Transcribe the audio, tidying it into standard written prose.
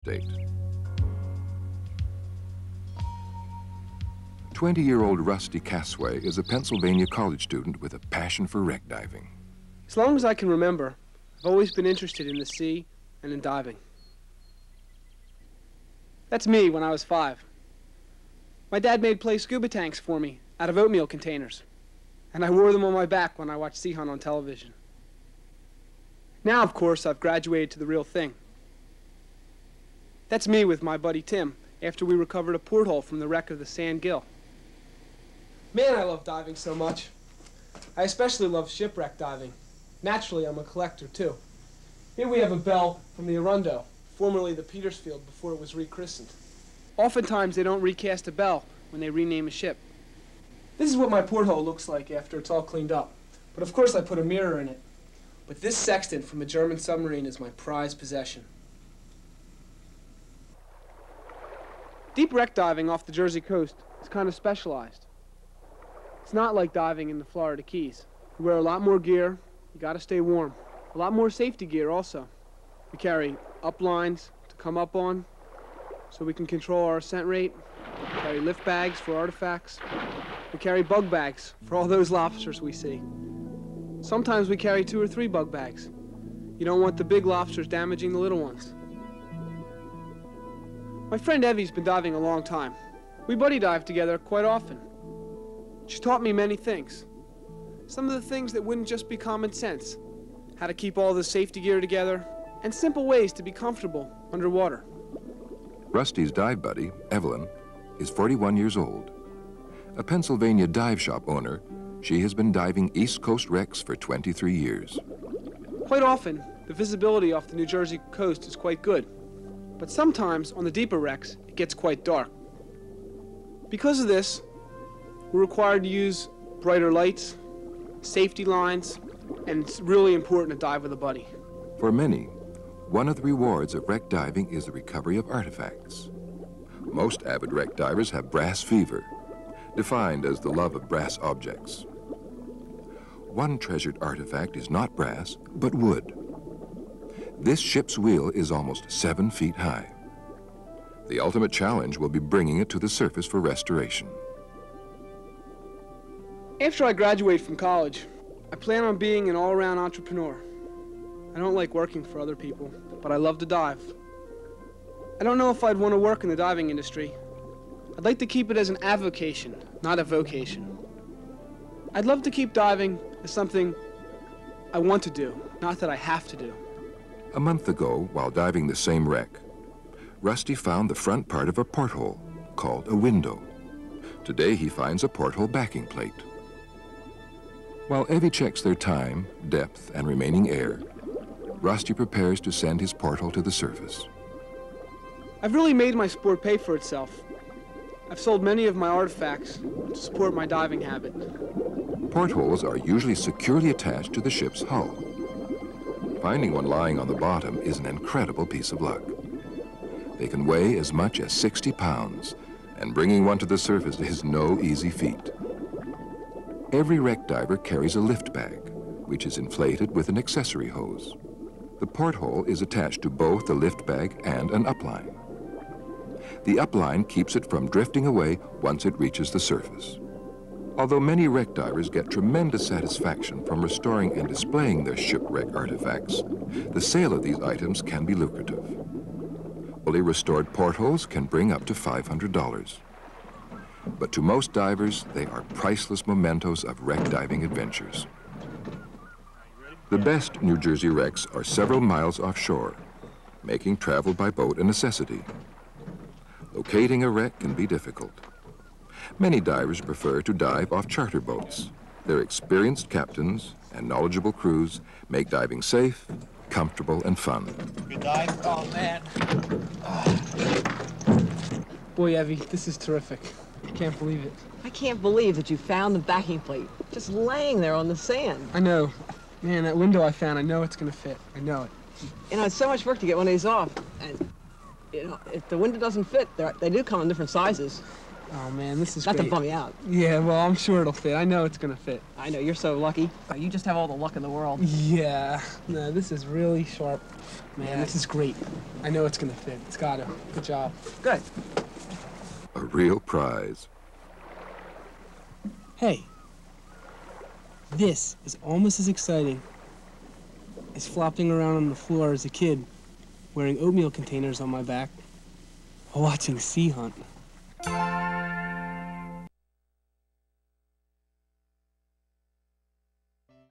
date. 20-year-old Rustin Cassway is a Pennsylvania college student with a passion for wreck diving. As long as I can remember, I've always been interested in the sea and in diving. That's me when I was 5. My dad made play scuba tanks for me out of oatmeal containers, and I wore them on my back when I watched Sea Hunt on television. Now, of course, I've graduated to the real thing. That's me with my buddy Tim after we recovered a porthole from the wreck of the San Gill. Man, I love diving so much. I especially love shipwreck diving. Naturally, I'm a collector, too. Here we have a bell from the Arundo, formerly the Petersfield before it was rechristened. Oftentimes, they don't recast a bell when they rename a ship. This is what my porthole looks like after it's all cleaned up. But of course, I put a mirror in it. But this sextant from a German submarine is my prized possession. Deep wreck diving off the Jersey coast is kind of specialized. It's not like diving in the Florida Keys. You wear a lot more gear, you gotta stay warm. A lot more safety gear also. We carry up lines to come up on so we can control our ascent rate. We carry lift bags for artifacts. We carry bug bags for all those lobsters we see. Sometimes we carry 2 or 3 bug bags. You don't want the big lobsters damaging the little ones. My friend Evie's been diving a long time. We buddy dive together quite often. She taught me many things. Some of the things that wouldn't just be common sense. How to keep all the safety gear together, and simple ways to be comfortable underwater. Rusty's dive buddy, Evelyn, is 41 years old. A Pennsylvania dive shop owner, she has been diving East Coast wrecks for 23 years. Quite often, the visibility off the New Jersey coast is quite good. But sometimes, on the deeper wrecks, it gets quite dark. Because of this, we're required to use brighter lights, safety lines, and it's really important to dive with a buddy. For many, one of the rewards of wreck diving is the recovery of artifacts. Most avid wreck divers have brass fever, defined as the love of brass objects. One treasured artifact is not brass, but wood. This ship's wheel is almost 7 feet high. The ultimate challenge will be bringing it to the surface for restoration. After I graduate from college, I plan on being an all-around entrepreneur. I don't like working for other people, but I love to dive. I don't know if I'd want to work in the diving industry. I'd like to keep it as an avocation, not a vocation. I'd love to keep diving as something I want to do, not that I have to do. A month ago, while diving the same wreck, Rusty found the front part of a porthole, called a window. Today he finds a porthole backing plate. While Evie checks their time, depth, and remaining air, Rusty prepares to send his porthole to the surface. I've really made my sport pay for itself. I've sold many of my artifacts to support my diving habit. Portholes are usually securely attached to the ship's hull. Finding one lying on the bottom is an incredible piece of luck. They can weigh as much as 60 pounds, and bringing one to the surface is no easy feat. Every wreck diver carries a lift bag, which is inflated with an accessory hose. The porthole is attached to both the lift bag and an upline. The upline keeps it from drifting away once it reaches the surface. Although many wreck divers get tremendous satisfaction from restoring and displaying their shipwreck artifacts, the sale of these items can be lucrative. Fully restored portholes can bring up to $500. But to most divers, they are priceless mementos of wreck diving adventures. The best New Jersey wrecks are several miles offshore, making travel by boat a necessity. Locating a wreck can be difficult. Many divers prefer to dive off charter boats. Their experienced captains and knowledgeable crews make diving safe, comfortable, and fun. Good dive? Oh, man. Boy, Evie, this is terrific. I can't believe it. I can't believe that you found the backing plate just laying there on the sand. I know. Man, that window I found, I know it's going to fit. I know it. You know, it's so much work to get one of these off. And, you know, if the window doesn't fit, they do come in different sizes. Oh, man, this is Not great. to bum you out. Yeah, well, I'm sure it'll fit. I know it's gonna fit. I know, you're so lucky. You just have all the luck in the world. Yeah. No, this is really sharp. Man, Yeah. this is great. I know it's gonna fit. It's gotta. Good job. Good. A real prize. Hey, this is almost as exciting as flopping around on the floor as a kid, wearing oatmeal containers on my back while watching Sea Hunt.